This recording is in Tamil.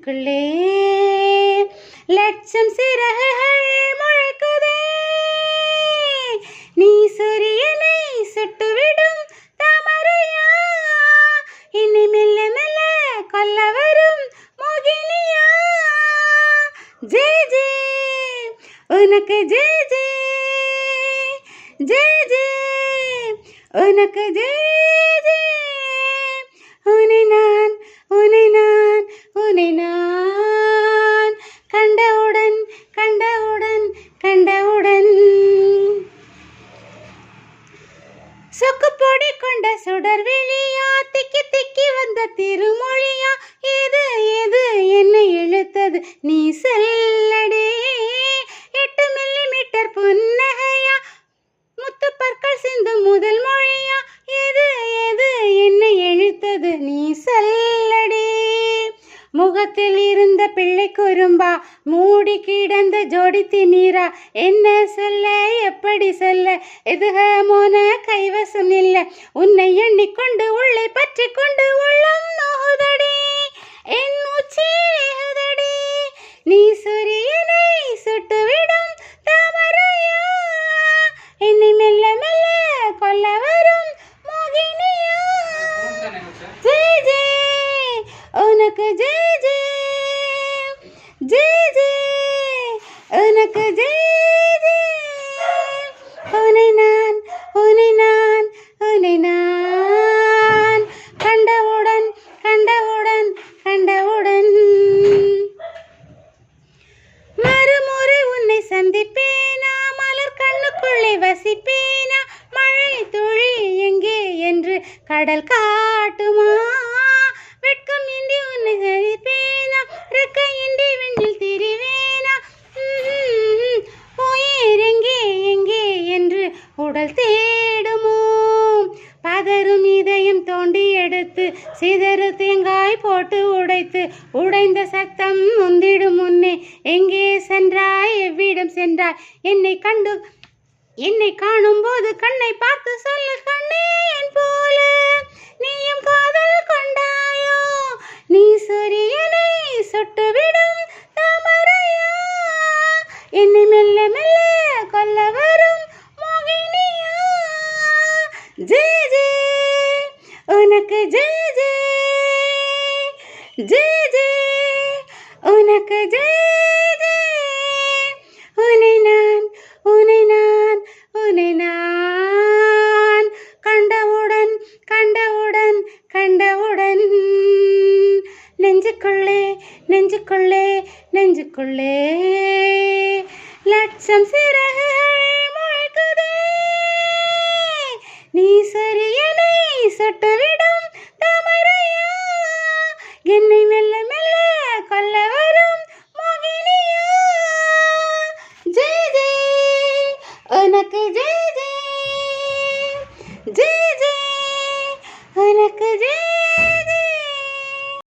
நெஞ்சுக்குள்ளே லட்சம் சிறகுகள் முழக்குதே. நீ சூரியனை சுட்டுவிடும் தாமரையா, என்னை மெல்ல மெல்ல கொல்ல வரும் மோகினியா. ஜெய் ஜெய் உனக்கு ஜெய் ஜெய், ஜெய் ஜெய் உனக்கு ஜெய் ஜெய். உன்னை நான் உன்னை நான் உன்னை நான் கண்டவுடன் கண்டவுடன் கண்டவுடன். சொக்குப்பொடி கொண்ட சுடர் வெளியா, திக்கி திக்கி வந்த திருமொழியா, எது எது என்னை இழுத்தது நீ சொல்லடே. 8 மில்லிமீட்டர் புன்னகையா, முத்து பற்கள் சிந்தும் முதல் மொழியா, எது எது என்னை இழுத்தது நீ சொல்லடே. முகத்தில் இருந்த பிள்ளை குறும்பா, மூடி கிடந்த ஜோடி திமிரா, என்ன சொல்ல எப்படி சொல்ல, எதுக மோன கைவசம் இல்லை. உன்னை எண்ணிக்கொண்டு உள்ளே பற்றி கொண்டு உள்ளம் நோகுதடி, என் மூச்சு வேகுதடி. நீ சூரியனை சுட்டுவிடும் தாமரையா, என்னை மெல்ல மெல்ல கொல்ல வரும் மோகினியா. ஜெய் ஜெய் உனக்கு ஜெய் ஜெய், ஜெய் ஜெய் உனக்கு ஜெய் ஜெய். உன்னை நான் உன்னை நான் உன்னை நான் கண்டவுடன் கண்டவுடன் கண்டவுடன். மறுமுறை உன்னை சந்திப்பேனா, மலர் கண்ணுக்குள்ளே வசிப்பேனா, மழை துளி எங்கே என்று கடல் காட்டுமா. வெட்கம் இன்றி உன்னை சந்திப்பேனா, ரெக்க இன்றி விண்ணில் திரிவேனா, உயிர் எங்கே எங்கே என்று உடல் தேடுமோ. பதறும் இதயம் தோண்டி எடுத்து சிதறு தேங்காய் போட்டு உடைத்து, உடைந்த சத்தம் முந்திடும் முன்னே எங்கே சென்றாய் எவ்விடம் சென்றாய். என்னை காணும் போது கண்ணை பார்த்து சொல்லு கண்ணே, என் போல நீயும் காதல் கொண்டாயோ. நீ சூரியனை சுட்டுவிடும் தாமரையா, என்னை மெல்ல மெல்ல கொல்ல வரும் மோகினியா. ஜெய் ஜெய் உனக்கு ஜெய் ஜெய், ஜெய் ஜெய் உனக்கு ஜெய் ஜெய். உன்னை நான் உன்னை நான் உன்னை நான் கண்டவுடன் கண்டவுடன் கண்டவுடன். நெஞ்சுக்குள்ளே நெஞ்சுக்குள்ளே நெஞ்சுக்குள்ளே லட்சம் சிறகுகள் முழக்குதே. நீ சூரியனை சுட்டுவிடும் தாமரையா, என்னை மெல்ல மெல்ல கொல்ல வரும் மோகினியா. ஜெய் ஜெய் உனக்கு ஜெய் ஜெய், ஜெய் ஜெய் உனக்கு ஜெய்.